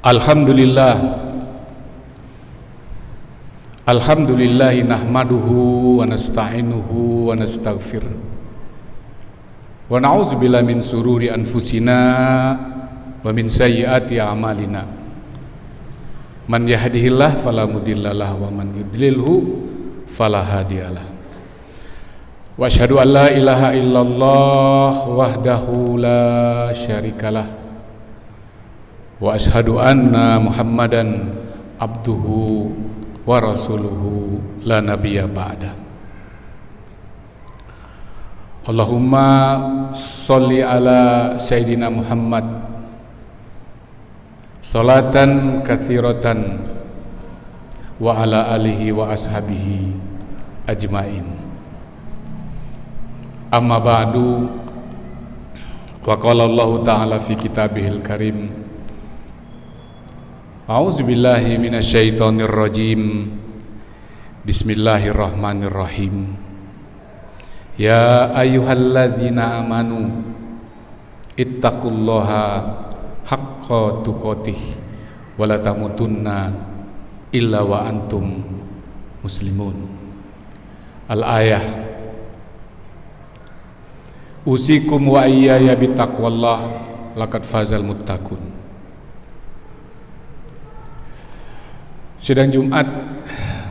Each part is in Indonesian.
Alhamdulillah nahmaduhu wa nasta'inuhu wa nastaghfir wa na'udzu billahi min sururi anfusina wa min sayyiati a'malina. Man yahdihillahu fala mudhillalah wa man yudlilhu fala hadiyalah. Wa asyhadu an la ilaha illallah wahdahu la syarikalah wa asyhadu anna Muhammadan abduhu wa rasuluhu la nabiyya ba'da. Allahumma sholli ala sayyidina Muhammad salatan katsiratan wa ala alihi wa ashabihi ajmain. Amma ba'du, wa qala Allah ta'ala fi kitabihil karim, a'udzu billahi minasyaitonir rajim. Bismillahirrahmanirrahim. Ya ayyuhalladzina amanu ittaqullaha haqqa tuqatih wa la tamutunna illa wa antum muslimun. Al-ayah. Usikum wa iyaya bittaqwallah laqad fazal muttaqun. Sidang Jumat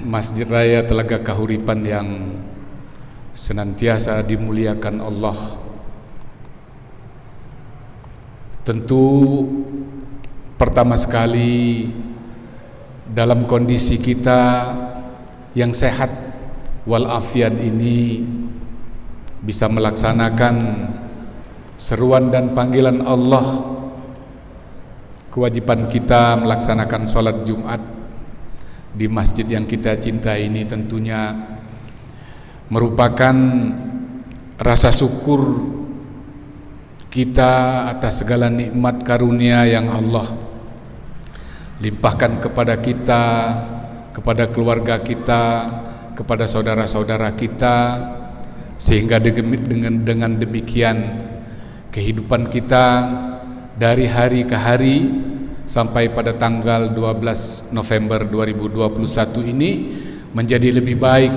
Masjid Raya Telaga Kahuripan yang senantiasa dimuliakan Allah. Tentu pertama sekali dalam kondisi kita yang sehat walafiat ini bisa melaksanakan seruan dan panggilan Allah. Kewajiban kita melaksanakan sholat Jumat di masjid yang kita cintai ini tentunya merupakan rasa syukur kita atas segala nikmat karunia yang Allah limpahkan kepada kita, kepada keluarga kita, kepada saudara-saudara kita, sehingga dengan demikian kehidupan kita dari hari ke hari sampai pada tanggal 12 November 2021 ini menjadi lebih baik,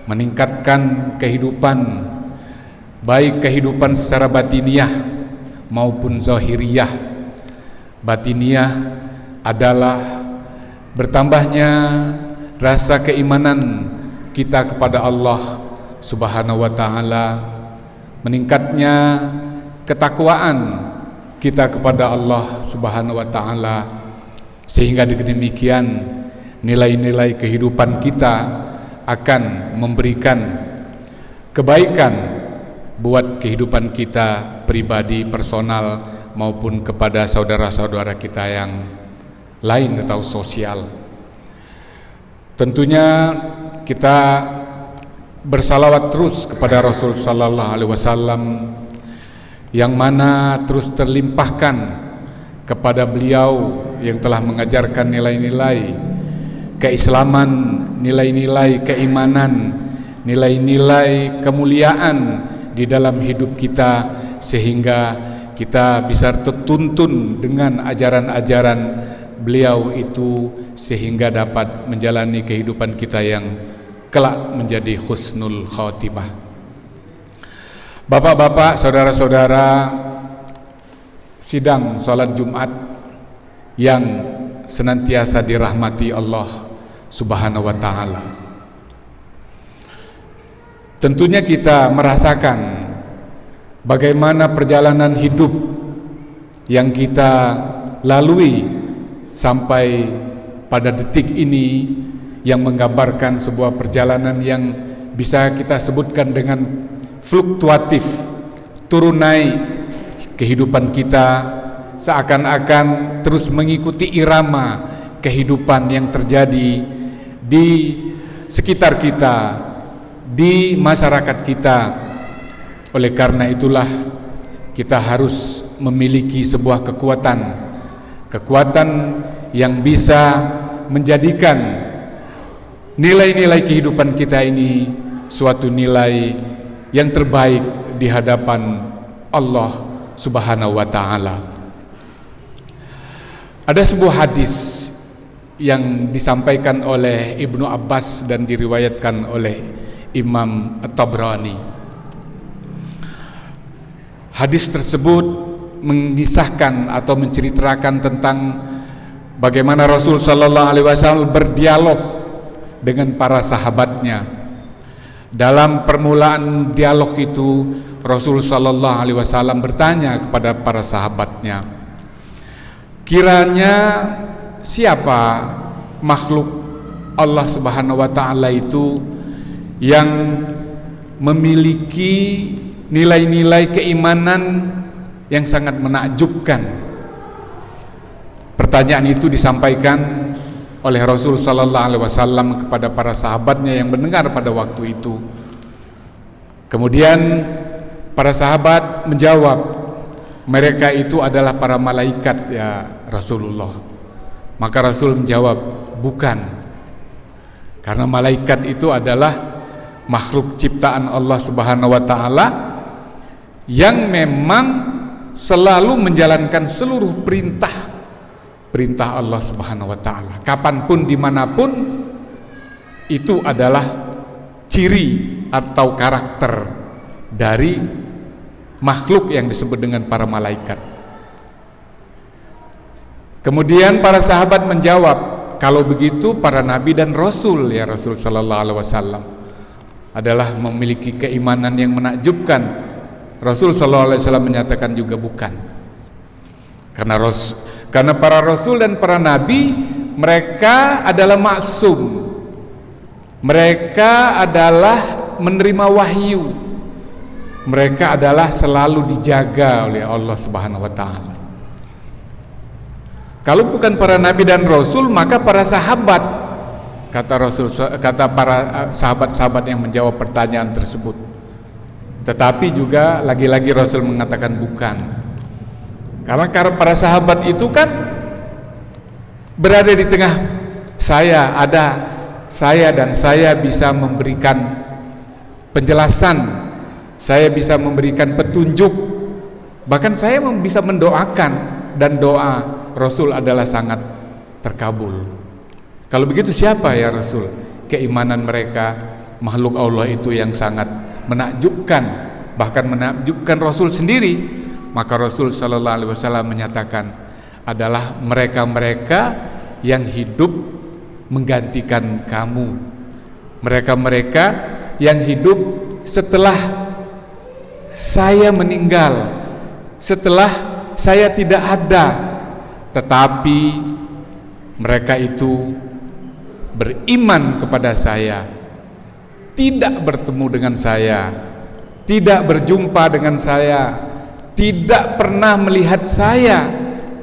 meningkatkan kehidupan, baik kehidupan secara batiniah maupun zahiriyah. Batiniah adalah bertambahnya rasa keimanan kita kepada Allah Subhanahu wa ta'ala, meningkatnya ketakwaan kita kepada Allah Subhanahu wa ta'ala, sehingga dengan demikian nilai-nilai kehidupan kita akan memberikan kebaikan buat kehidupan kita pribadi, personal, maupun kepada saudara-saudara kita yang lain atau sosial. Tentunya kita bersalawat terus kepada Rasul sallallahu alaihi wasallam, yang mana terus terlimpahkan kepada beliau yang telah mengajarkan nilai-nilai keislaman, nilai-nilai keimanan, nilai-nilai kemuliaan di dalam hidup kita, sehingga kita bisa tertuntun dengan ajaran-ajaran beliau itu, sehingga dapat menjalani kehidupan kita yang kelak menjadi husnul khatimah. Bapak-bapak, saudara-saudara, sidang salat Jumat yang senantiasa dirahmati Allah Subhanahu wa ta'ala. Tentunya kita merasakan bagaimana perjalanan hidup yang kita lalui sampai pada detik ini, yang menggambarkan sebuah perjalanan yang bisa kita sebutkan dengan fluktuatif, turun naik. Kehidupan kita seakan-akan terus mengikuti irama kehidupan yang terjadi di sekitar kita, di masyarakat kita. Oleh karena itulah kita harus memiliki sebuah kekuatan yang bisa menjadikan nilai-nilai kehidupan kita ini suatu nilai yang terbaik di hadapan Allah Subhanahu wa ta'ala. Ada sebuah hadis yang disampaikan oleh Ibnu Abbas dan diriwayatkan oleh Imam At-Tabrani. Hadis tersebut mengisahkan atau menceritakan tentang bagaimana Rasul sallallahu alaihi wasallam berdialog dengan para sahabatnya. Dalam permulaan dialog itu, Rasul sallallahu alaihi wasallam bertanya kepada para sahabatnya, kiranya siapa makhluk Allah Subhanahu wa taala itu yang memiliki nilai-nilai keimanan yang sangat menakjubkan? Pertanyaan itu disampaikan oleh Rasul sallallahu alaihi wasallam kepada para sahabatnya yang mendengar pada waktu itu. Kemudian para sahabat menjawab, mereka itu adalah para malaikat ya Rasulullah. Maka Rasul menjawab, bukan. Karena malaikat itu adalah makhluk ciptaan Allah Subhanahu wa taala yang memang selalu menjalankan seluruh perintah Allah Subhanahu wa taala. Kapanpun, dimanapun, itu adalah ciri atau karakter dari makhluk yang disebut dengan para malaikat. Kemudian para sahabat menjawab, kalau begitu para nabi dan rasul ya Rasul sallallahu alaihi wasallam adalah memiliki keimanan yang menakjubkan. Rasul sallallahu alaihi wasallam menyatakan juga bukan. Karena para rasul dan para nabi, mereka adalah maksum. Mereka adalah menerima wahyu. Mereka adalah selalu dijaga oleh Allah Subhanahu wa taala. Kalau bukan para nabi dan rasul, maka para sahabat, kata para sahabat-sahabat yang menjawab pertanyaan tersebut. Tetapi juga lagi-lagi Rasul mengatakan bukan. Karena para sahabat itu kan berada di tengah saya dan saya bisa memberikan penjelasan, saya bisa memberikan petunjuk, bahkan saya bisa mendoakan, dan doa Rasul adalah sangat terkabul. Kalau begitu siapa ya Rasul? Keimanan mereka makhluk Allah itu yang sangat menakjubkan, bahkan menakjubkan Rasul sendiri. Maka Rasul sallallahu alaihi wasallam menyatakan adalah mereka-mereka yang hidup menggantikan kamu. Mereka-mereka yang hidup setelah saya meninggal, setelah saya tidak ada, tetapi mereka itu beriman kepada saya, tidak bertemu dengan saya, tidak berjumpa dengan saya, tidak pernah melihat saya,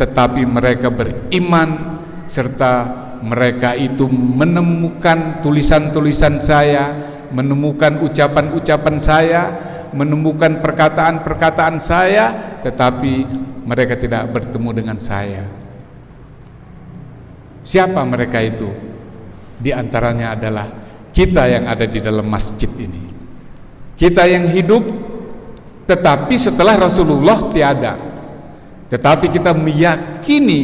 tetapi mereka beriman, serta mereka itu menemukan tulisan-tulisan saya, menemukan ucapan-ucapan saya, menemukan perkataan-perkataan saya, tetapi mereka tidak bertemu dengan saya. Siapa mereka itu? Di antaranya adalah kita yang ada di dalam masjid ini. Kita yang hidup, tetapi setelah Rasulullah tiada, tetapi kita meyakini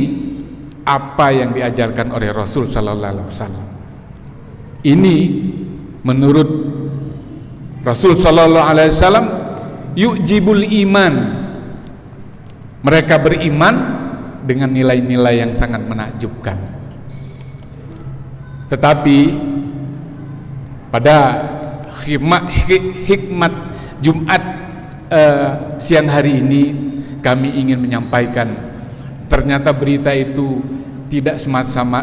apa yang diajarkan oleh Rasul sallallahu alaihi wasallam. Ini menurut Rasul sallallahu alaihi wasallam yujibul iman. Mereka beriman dengan nilai-nilai yang sangat menakjubkan. Tetapi pada hikmat Jumat siang hari ini kami ingin menyampaikan, ternyata berita itu tidak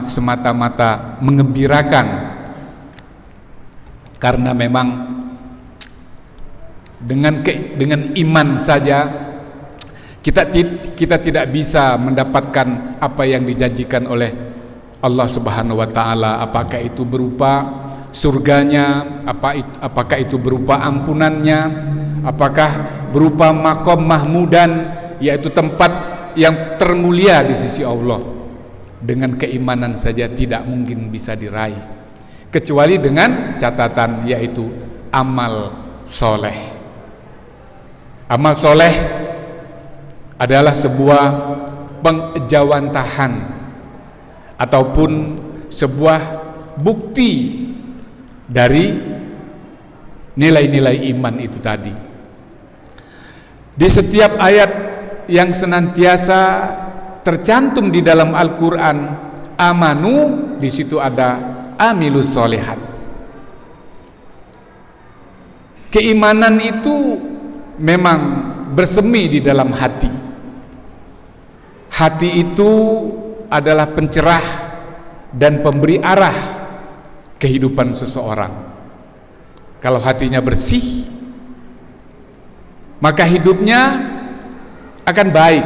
semata-mata mengembirakan, karena memang dengan iman saja kita tidak bisa mendapatkan apa yang dijanjikan oleh Allah Subhanahu wa taala, apakah itu berupa surganya, apakah itu berupa ampunannya, apakah berupa maqam mahmudan, yaitu tempat yang termulia di sisi Allah. Dengan keimanan saja tidak mungkin bisa diraih, kecuali dengan catatan, yaitu amal soleh. Amal soleh adalah sebuah pengejawantahan ataupun sebuah bukti dari nilai-nilai iman itu tadi. Di setiap ayat yang senantiasa tercantum di dalam Al-Quran, amanu, di situ ada amilus solihat. Keimanan itu memang bersemi di dalam hati. Hati itu adalah pencerah dan pemberi arah kehidupan seseorang. Kalau hatinya bersih, maka hidupnya akan baik.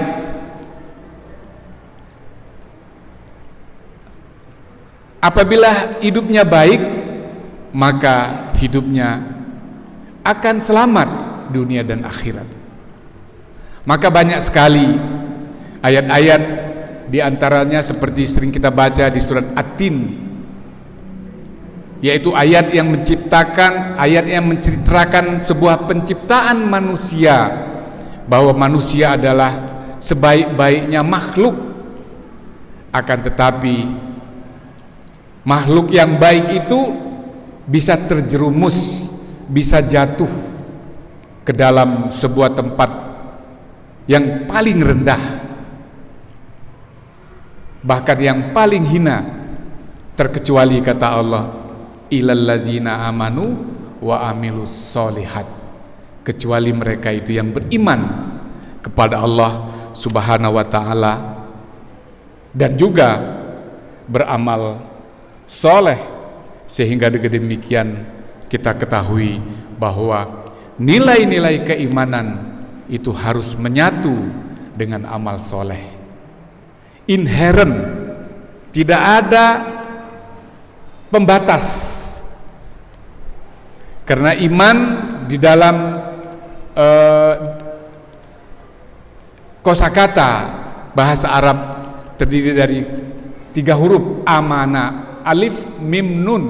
Apabila hidupnya baik, maka hidupnya akan selamat dunia dan akhirat. Maka banyak sekali ayat-ayat, di antaranya seperti sering kita baca di surat At-Tin, yaitu ayat yang menceritakan sebuah penciptaan manusia, bahwa manusia adalah sebaik-baiknya makhluk. Akan tetapi makhluk yang baik itu bisa terjerumus, bisa jatuh ke dalam sebuah tempat yang paling rendah, bahkan yang paling hina, terkecuali kata Allah, ilal ladzina amanu wa amilus solihat, kecuali mereka itu yang beriman kepada Allah Subhanahu wa ta'ala dan juga beramal soleh. Sehingga dengan demikian kita ketahui bahwa nilai-nilai keimanan itu harus menyatu dengan amal soleh. Inherent, tidak ada pembatas, karena iman di dalam kosakata bahasa Arab terdiri dari 3 huruf, amana, alif, mim, nun,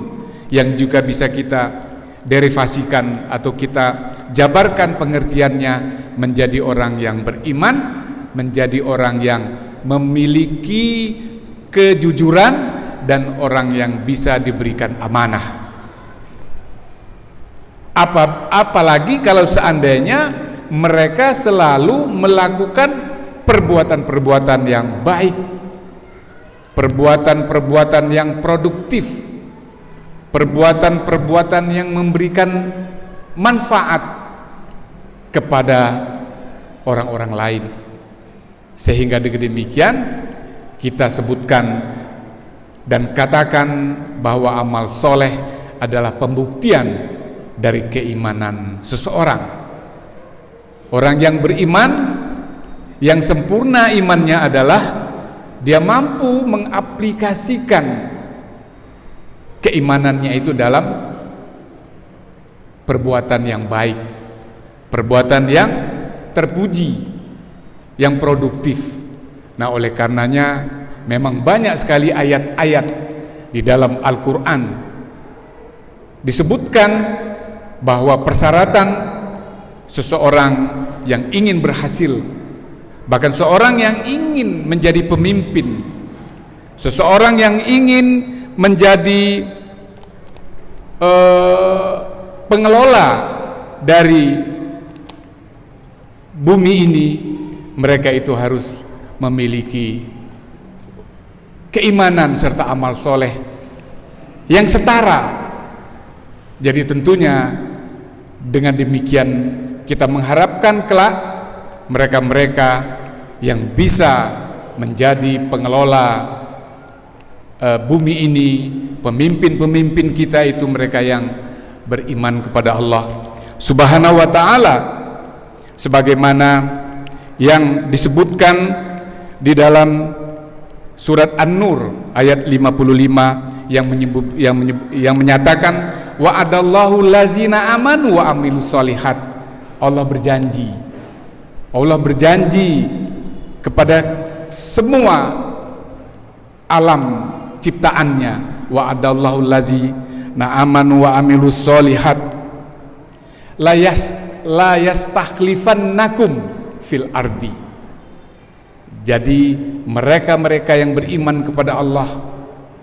yang juga bisa kita derivasikan atau kita jabarkan pengertiannya menjadi orang yang beriman, menjadi orang yang memiliki kejujuran, dan orang yang bisa diberikan amanah. Apalagi kalau seandainya mereka selalu melakukan perbuatan-perbuatan yang baik, perbuatan-perbuatan yang produktif, perbuatan-perbuatan yang memberikan manfaat kepada orang-orang lain. Sehingga dengan demikian kita sebutkan dan katakan bahwa amal soleh adalah pembuktian dari keimanan seseorang. Orang yang beriman, yang sempurna imannya adalah dia mampu mengaplikasikan keimanannya itu dalam perbuatan yang baik, perbuatan yang terpuji, yang produktif. Nah, oleh karenanya memang banyak sekali ayat-ayat di dalam Al-Quran disebutkan bahwa persyaratan seseorang yang ingin berhasil, bahkan seorang yang ingin menjadi pemimpin, seseorang yang ingin menjadi pengelola dari bumi ini, mereka itu harus memiliki keimanan serta amal soleh yang setara. Jadi tentunya dengan demikian kita mengharapkan kelak mereka-mereka yang bisa menjadi pengelola bumi ini, pemimpin-pemimpin kita itu mereka yang beriman kepada Allah Subhanahu wa ta'ala, sebagaimana yang disebutkan di dalam surat An-Nur ayat 55 yang menyatakan wa'adallahu lazina amanu wa amilus solihat. Allah berjanji kepada semua alam ciptaannya, wa'adallahu lazina amanu wa amilus solihat la yastakhlifannakum fil ardi. Jadi mereka-mereka yang beriman kepada Allah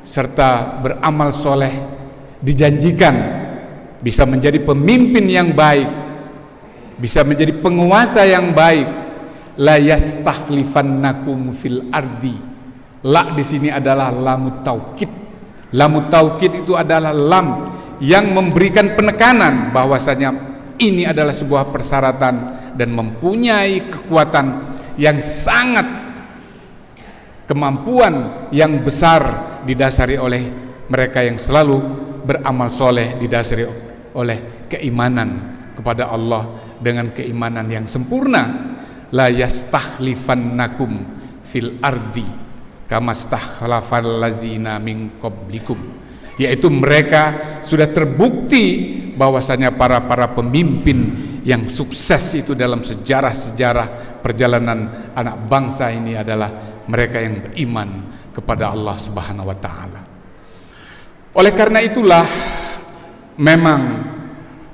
serta beramal soleh dijanjikan bisa menjadi pemimpin yang baik, bisa menjadi penguasa yang baik. La yastakhlifannakum fil ardi. La di sini adalah lamut taukid. Lamut taukid itu adalah lam yang memberikan penekanan bahwasanya ini adalah sebuah persyaratan dan mempunyai kekuatan yang sangat, kemampuan yang besar didasari oleh mereka yang selalu beramal soleh, didasari oleh keimanan kepada Allah dengan keimanan yang sempurna. La yastakhlifannakum fil ardi kama stakhlafal lazina min qablikum, yaitu mereka sudah terbukti bahwasanya para pemimpin yang sukses itu dalam sejarah perjalanan anak bangsa ini adalah mereka yang beriman kepada Allah Subhanahu wa taala. Oleh karena itulah memang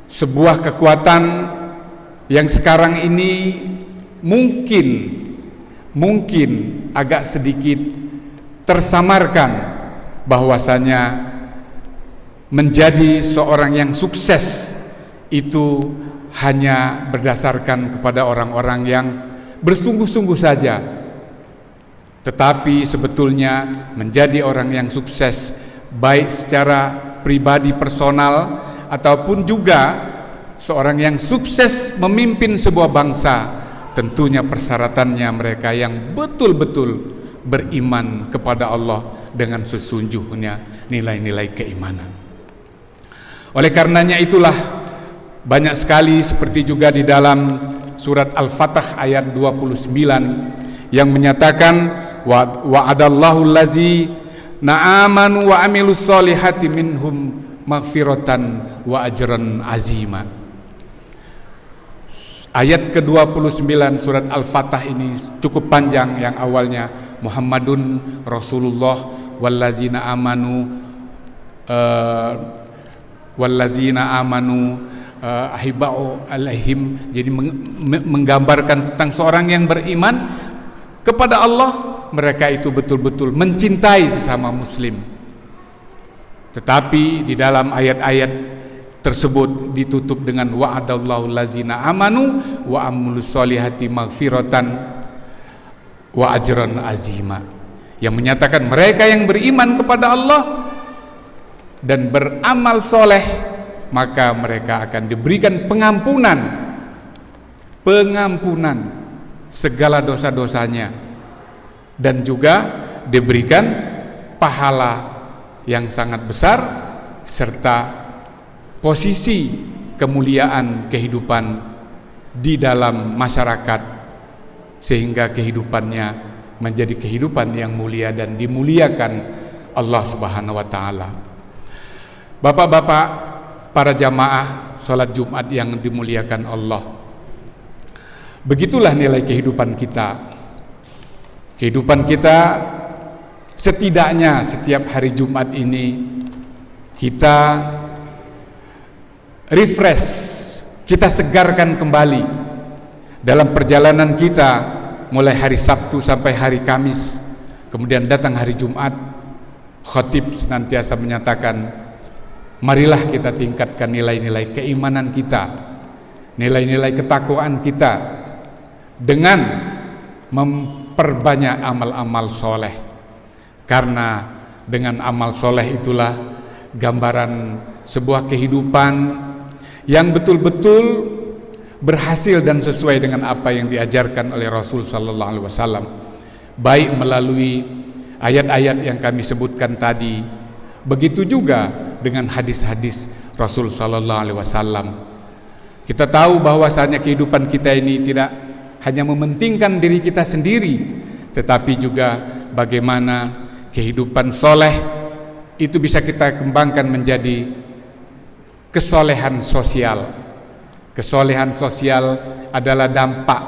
sebuah kekuatan yang sekarang ini mungkin agak sedikit tersamarkan, bahwasanya menjadi seorang yang sukses itu hanya berdasarkan kepada orang-orang yang bersungguh-sungguh saja. Tetapi sebetulnya menjadi orang yang sukses baik secara pribadi personal ataupun juga seorang yang sukses memimpin sebuah bangsa, tentunya persyaratannya mereka yang betul-betul beriman kepada Allah dengan sesungguhnya nilai-nilai keimanan. Oleh karenanya itulah banyak sekali seperti juga di dalam surat Al-Fatah ayat 29 yang menyatakan wa'adallahu allazi na'amanu wa amilus solihati minhum maghfiratan wa ajran azima. Ayat ke-29 surat Al-Fatah ini cukup panjang, yang awalnya Muhammadun Rasulullah wallazina amanu ahibau alaihim, jadi menggambarkan tentang seorang yang beriman kepada Allah, mereka itu betul-betul mencintai sesama muslim. Tetapi di dalam ayat-ayat tersebut ditutup dengan wa'adallahu lazina amanu wa amilus solihati maghfiratan wa ajran azima, yang menyatakan mereka yang beriman kepada Allah dan beramal soleh, maka mereka akan diberikan pengampunan segala dosa-dosanya, dan juga diberikan pahala yang sangat besar serta posisi kemuliaan kehidupan di dalam masyarakat, sehingga kehidupannya menjadi kehidupan yang mulia dan dimuliakan Allah Subhanahu wa taala. Bapak-bapak, para jamaah salat Jumat yang dimuliakan Allah, begitulah nilai kehidupan kita. Kehidupan kita setidaknya setiap hari Jumat ini kita refresh, kita segarkan kembali dalam perjalanan kita mulai hari Sabtu sampai hari Kamis, kemudian datang hari Jumat. Khatib senantiasa menyatakan, marilah kita tingkatkan nilai-nilai keimanan kita, nilai-nilai ketakwaan kita dengan memperbanyak amal-amal soleh, karena dengan amal soleh itulah gambaran sebuah kehidupan yang betul-betul berhasil dan sesuai dengan apa yang diajarkan oleh Rasul sallallahu alaihi wasallam, baik melalui ayat-ayat yang kami sebutkan tadi, begitu juga dengan hadis-hadis Rasul sallallahu alaihi wasallam. Kita tahu bahwasanya kehidupan kita ini tidak hanya mementingkan diri kita sendiri, tetapi juga bagaimana kehidupan soleh itu bisa kita kembangkan menjadi kesolehan sosial. Kesolehan sosial adalah dampak,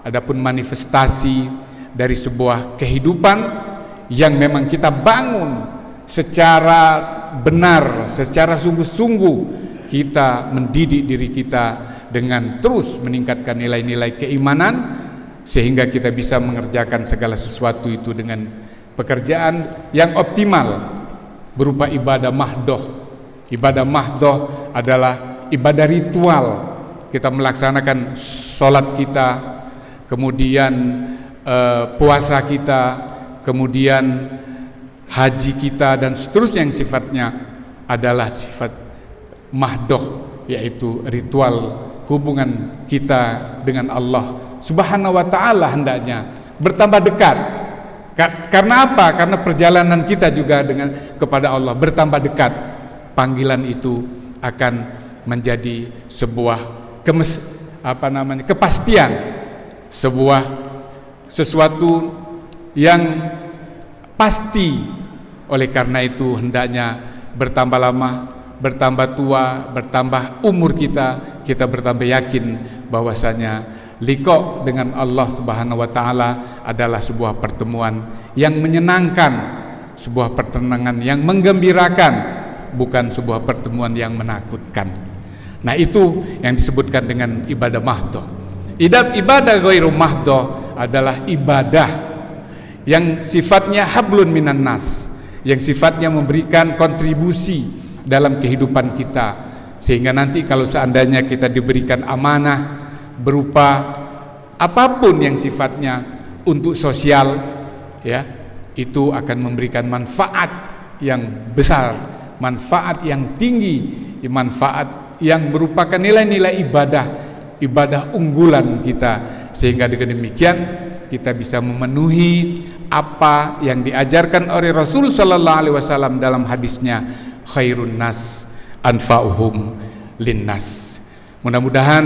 adapun manifestasi dari sebuah kehidupan yang memang kita bangun secara benar, secara sungguh-sungguh. Kita mendidik diri kita dengan terus meningkatkan nilai-nilai keimanan, sehingga kita bisa mengerjakan segala sesuatu itu dengan pekerjaan yang optimal, berupa ibadah mahdoh. Ibadah mahdoh adalah ibadah ritual. Kita melaksanakan sholat kita, kemudian puasa kita, kemudian haji kita, dan seterusnya yang sifatnya adalah sifat mahdoh, yaitu ritual hubungan kita dengan Allah Subhanahu wa ta'ala hendaknya bertambah dekat. Karena apa? Karena perjalanan kita juga kepada Allah bertambah dekat. Panggilan itu akan menjadi sebuah kepastian, sesuatu yang pasti. Oleh karena itu hendaknya bertambah lama, bertambah tua, bertambah umur kita bertambah yakin bahwasanya liqa dengan Allah Subhanahu wa taala adalah sebuah pertemuan yang menyenangkan, sebuah pertenangan yang menggembirakan, bukan sebuah pertemuan yang menakutkan. Nah, itu yang disebutkan dengan ibadah mahdoh. Ibadah ghairu mahdoh adalah ibadah yang sifatnya hablun minan nas, yang sifatnya memberikan kontribusi dalam kehidupan kita, sehingga nanti kalau seandainya kita diberikan amanah berupa apapun yang sifatnya untuk sosial, ya, itu akan memberikan manfaat yang besar, manfaat yang tinggi, manfaat yang merupakan nilai-nilai ibadah unggulan kita, sehingga dengan demikian kita bisa memenuhi apa yang diajarkan oleh Rasul sallallahu alaihi wasallam dalam hadisnya, khairun nas anfa'uhum linnas. Mudah-mudahan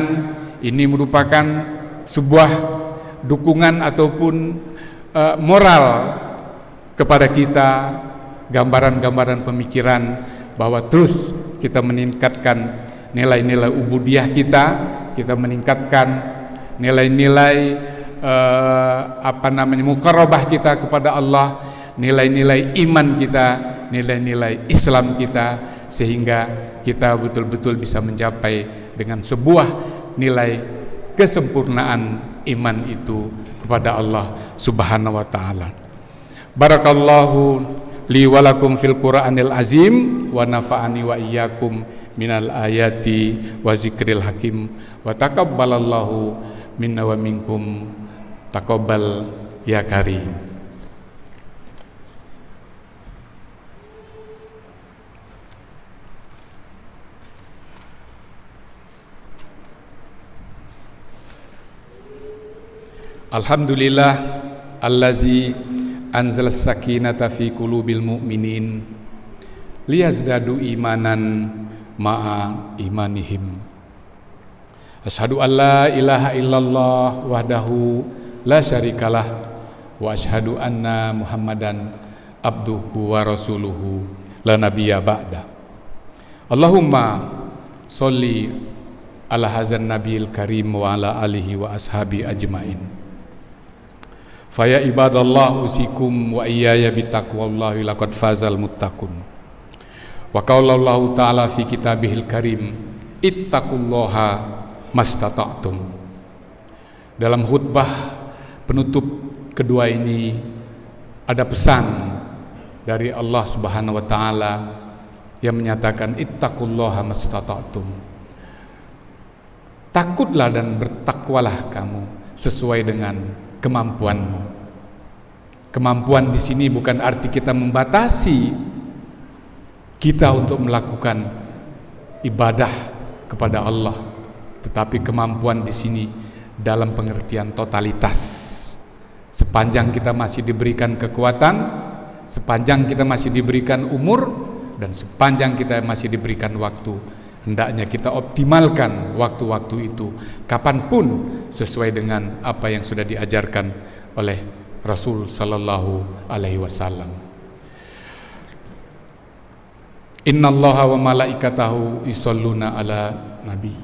ini merupakan sebuah dukungan ataupun moral kepada kita, gambaran-gambaran pemikiran bahwa terus kita meningkatkan nilai-nilai ubudiyah kita meningkatkan nilai-nilai muqarrabah kita kepada Allah, nilai-nilai iman kita, nilai-nilai Islam kita, sehingga kita betul-betul bisa mencapai dengan sebuah nilai kesempurnaan iman itu kepada Allah Subhanahu wa taala. Barakallahu li wa lakum fil Qur'anil azim wa nafa'ani wa iyyakum minal ayati wa zikril hakim wa taqabbalallahu minna wa minkum taqabbal ya karim. Alhamdulillah allazi anzala sakinata fi qulubil mu'minin liyazdadu imanan ma'a imanihim. Asyhadu an la ilaha illallah wahdahu la syarikalah wa asyhadu anna Muhammadan abduhu wa rasuluhu la nabiyya ba'da. Allahumma sholli ala hadzal nabiyil karim wa ala alihi wa ashabi ajmain. Faya ibadallah usikum wa iyaya bitaqwallahi laqad fazal muttaqun. Wa qaulallahu ta'ala fi kitabihil karim ittaqullaha mastata'tum. Dalam khutbah penutup kedua ini ada pesan dari Allah Subhanahu wa taala yang menyatakan ittaqullaha mastata'tum. Takutlah dan bertakwalah kamu sesuai dengan kemampuanmu. Kemampuan di sini bukan arti kita membatasi kita untuk melakukan ibadah kepada Allah, tetapi kemampuan di sini dalam pengertian totalitas. Sepanjang kita masih diberikan kekuatan, sepanjang kita masih diberikan umur, dan sepanjang kita masih diberikan waktu, hendaknya kita optimalkan waktu-waktu itu kapanpun sesuai dengan apa yang sudah diajarkan oleh Rasul sallallahu alaihi wasallam. Innallaha wa malaikatahu yusholluna ala nabi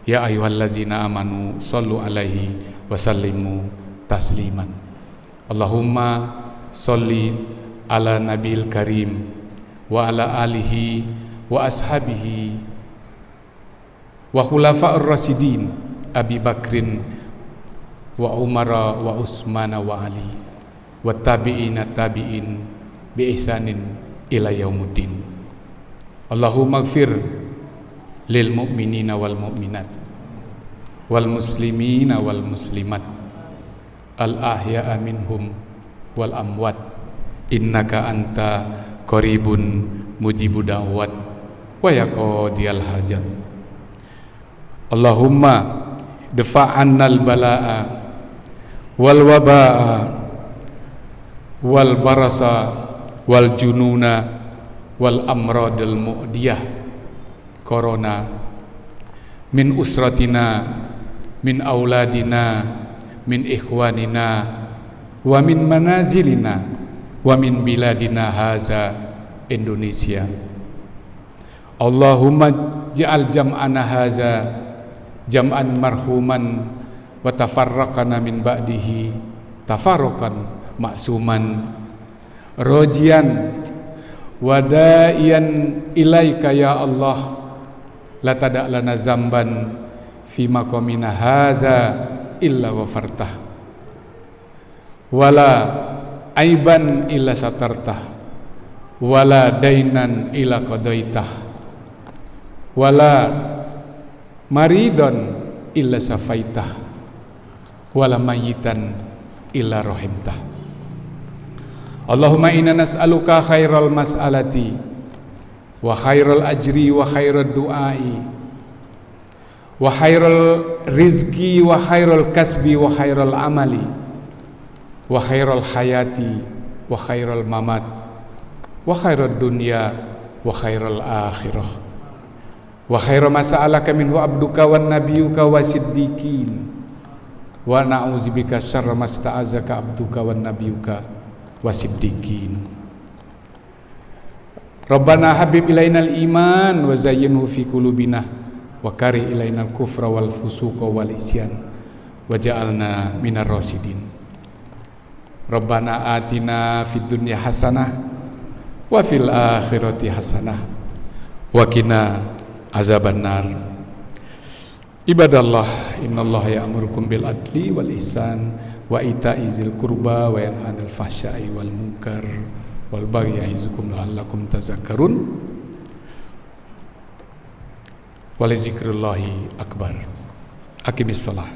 ya ayyuhallazina amanu shollu alaihi wa sallimu tasliman. Allahumma sholli ala nabil karim wa ala alihi wa ashabihi wa khulafa'ur rasyidin Abi Bakrin wa Umara wa Utsmana wa Ali wa tabi'ina tabi'in bi ihsanin ila yaumuddin. Allahumma ighfir lil mu'minina wal mu'minat wal muslimina wal muslimat al ahya'a minhum wal amwat innaka anta qaribun mujibud da'wat wa yaqdiyal hajat. Allahumma dafa'annal bala'a wal waba'a wal barasa wal jununa wal amradil mu'diyah corona min usratina min auladina min ikhwanina wa min manazilina wa min biladina haza Indonesia. Allahumma ja'al jam'ana haza jam'an marhuman wa tafarraqana min ba'dihi tafarruqan ma'suman rojian wada'iyan ilaika ya Allah la tada' lana zamban fi maqamina haza illa ghafartah wala aiban illa satartah wala dainan illa qadaitah wala maridon illa safaitah wala mayitan illa rahimtah. Allahumma inna nas'aluka khairal mas'alati wa khairal ajri wa khairal du'ai wa khairal rizki wa khairal kasbi wa khairal amali wa khairal hayati wa khairal mamat wa khairal dunya wa khairal akhirah wa khairal mas'alaka minhu abduka wan nabiyuka wa siddiqin wa na'udzubika syarra masta'azaka abduka wan nabiyuka wasiddiqin. Rabbana habib ilainal iman wa zayyinhu fi qulubina wa karih ilainal kufra wal fusuqa wal isyan waj'alna minar rasyidin. Rabbana atina fid dunya hasanah wa fil akhirati hasanah wa qina azabannar. Ibadallah, innallaha ya'murukum bil adli wal ihsan wa ita'i zil qurba wa yanha 'anil fahsya'i wal munkar wal baghi ya'izukum la'allakum tazakkarun. Wa li dzikrillahi akbar. Aqimis shalah.